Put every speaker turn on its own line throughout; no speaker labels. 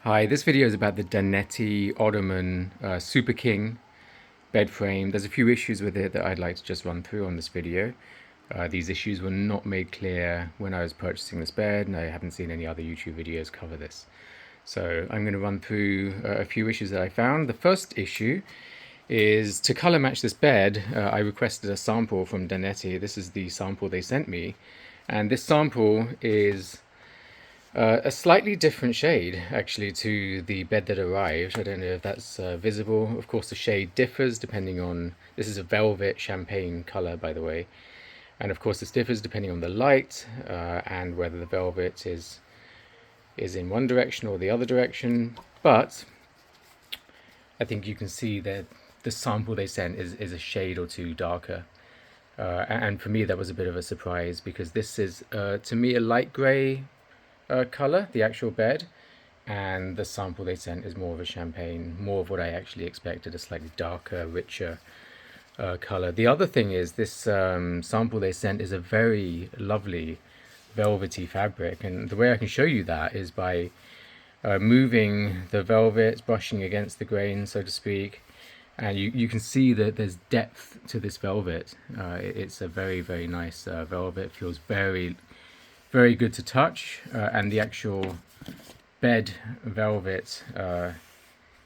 Hi, this video is about the Danetti Ottoman Super King bed frame. There's a few issues with it that I'd like to just run through on this video. These issues were not made clear when I was purchasing this bed, and I haven't seen any other YouTube videos cover this. So I'm going to run through a few issues that I found. The first issue is to color match this bed. I requested a sample from Danetti. This is the sample they sent me, and this sample is a slightly different shade, actually, to the bed that arrived. I don't know if that's visible. Of course, the shade differs depending on... This is a velvet champagne color, by the way. And of course, this differs depending on the light and whether the velvet is in one direction or the other direction. But I think you can see that the sample they sent is a shade or two darker. And for me, that was a bit of a surprise because this is, to me, a light gray color, the actual bed, and the sample they sent is more of a champagne, more of what I actually expected, a slightly darker, richer color. The other thing is this sample they sent is a very lovely velvety fabric, and the way I can show you that is by moving the velvet, brushing against the grain, so to speak, and you can see that there's depth to this velvet. It's a very, very nice velvet. It feels very, very good to touch, and the actual bed velvet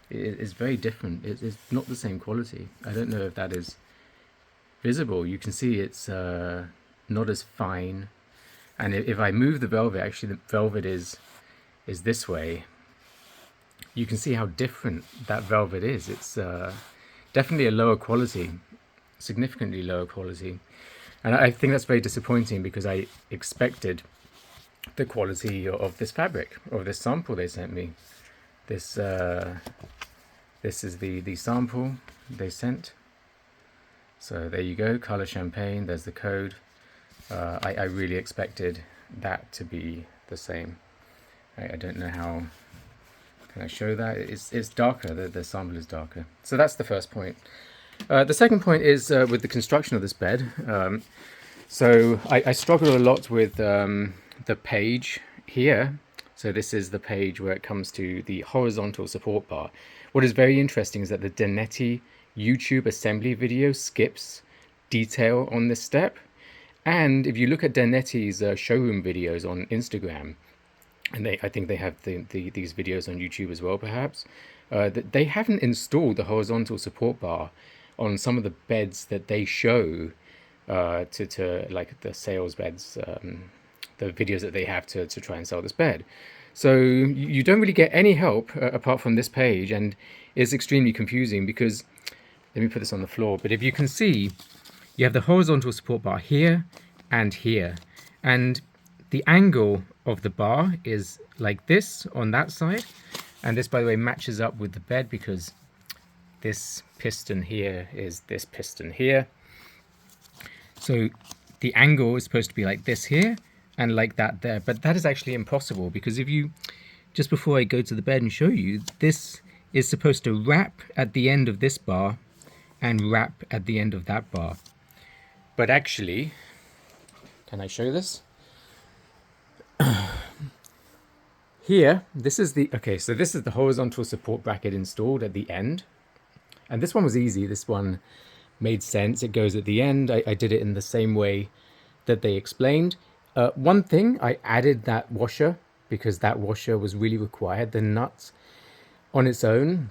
is very different. It's not the same quality. I don't know if that is visible. You can see it's not as fine, and if I move the velvet, actually the velvet is this way. You can see how different that velvet is. It's definitely a lower quality, significantly lower quality. And I think that's very disappointing because I expected the quality of this fabric, of this sample they sent me. This is the sample they sent. So there you go, color champagne, there's the code. I really expected that to be the same. I don't know how, can I show that? It's darker, the sample is darker. So that's the first point. The second point is with the construction of this bed. So I struggle a lot with the page here. So this is the page where it comes to the horizontal support bar. What is very interesting is that the Danetti YouTube assembly video skips detail on this step. And if you look at Danetti's showroom videos on Instagram, and I think they have these videos on YouTube as well, perhaps, they haven't installed the horizontal support bar on some of the beds that they show to like the sales beds, the videos that they have to try and sell this bed. So you don't really get any help apart from this page, and it's extremely confusing because, let me put this on the floor, but if you can see, you have the horizontal support bar here and here, and the angle of the bar is like this on that side, and this, by the way, matches up with the bed because this piston here is this piston here. So the angle is supposed to be like this here and like that there, but that is actually impossible because if you, just before I go to the bed and show you, this is supposed to wrap at the end of this bar and wrap at the end of that bar. But actually, can I show this? Here, this is the, okay, so this is the horizontal support bracket installed at the end. And this one was easy. This one made sense. It goes at the end. I did it in the same way that they explained. One thing, I added that washer because that washer was really required. The nut on its own,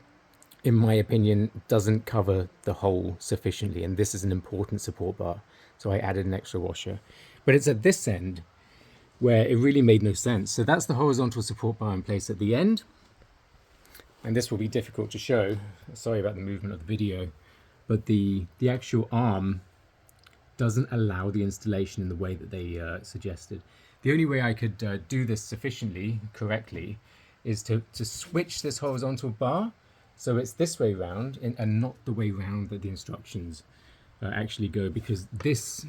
in my opinion, doesn't cover the hole sufficiently. And this is an important support bar. So I added an extra washer. But it's at this end where it really made no sense. So that's the horizontal support bar in place at the end. And this will be difficult to show. Sorry about the movement of the video. But the actual arm doesn't allow the installation in the way that they suggested. The only way I could do this sufficiently, correctly, is to switch this horizontal bar so it's this way round and not the way round that the instructions actually go, because this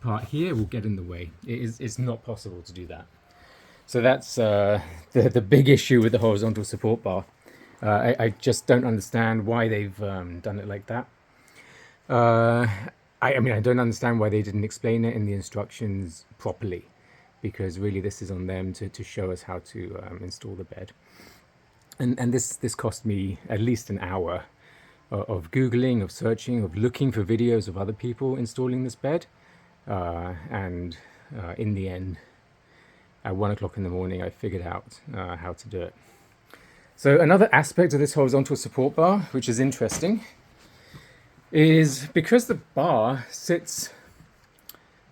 part here will get in the way. It's not possible to do that. So that's the big issue with the horizontal support bar. I just don't understand why they've done it like that. I mean, I don't understand why they didn't explain it in the instructions properly. because really this is on them to show us how to install the bed. And this cost me at least an hour of Googling, of searching, of looking for videos of other people installing this bed. And in the end, at 1 o'clock in the morning, I figured out how to do it. So another aspect of this horizontal support bar, which is interesting, is because the bar sits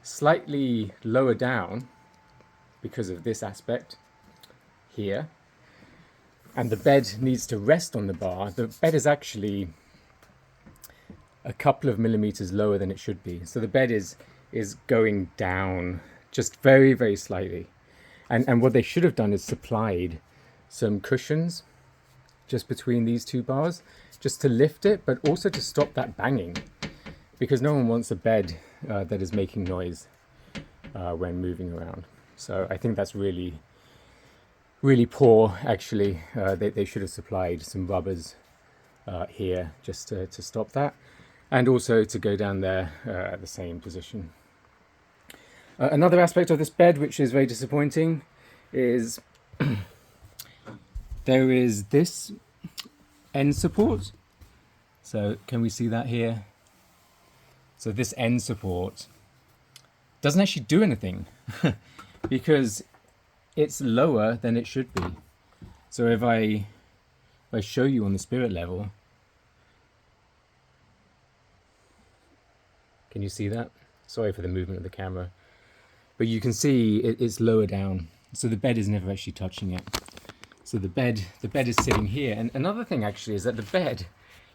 slightly lower down because of this aspect here, and the bed needs to rest on the bar. The bed is actually a couple of millimeters lower than it should be. So the bed is going down just very, very slightly. And what they should have done is supplied some cushions just between these two bars, just to lift it, but also to stop that banging, because no one wants a bed that is making noise when moving around. So I think that's really, really poor, actually. They should have supplied some rubbers here just to stop that, and also to go down there at the same position. Another aspect of this bed which is very disappointing is there is this end support. So can we see that here? So this end support doesn't actually do anything because it's lower than it should be. So if I show you on the spirit level, can you see that? Sorry for the movement of the camera, but you can see it's lower down. So the bed is never actually touching it. So the bed is sitting here. And another thing actually is that the bed,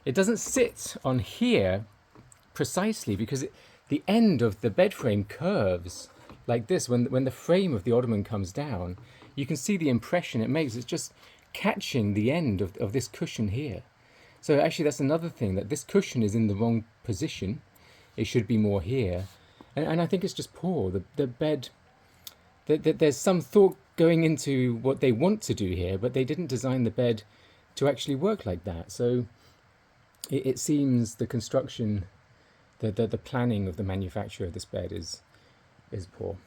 it doesn't sit on here precisely because the end of the bed frame curves like this. When the frame of the Ottoman comes down, you can see the impression it makes. It's just catching the end of this cushion here. So actually that's another thing, that this cushion is in the wrong position. It should be more here. And I think it's just poor. The bed, there's some thought going into what they want to do here, but they didn't design the bed to actually work like that. So it seems the construction, the planning of the manufacture of this bed is poor.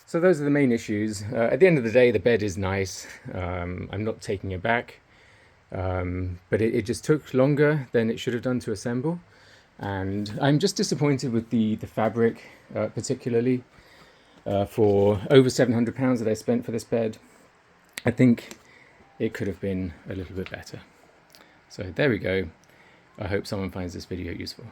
So those are the main issues. At the end of the day, the bed is nice. I'm not taking it back, but it just took longer than it should have done to assemble. And I'm just disappointed with the fabric, particularly. For over £700 that I spent for this bed, I think it could have been a little bit better. So there we go. I hope someone finds this video useful.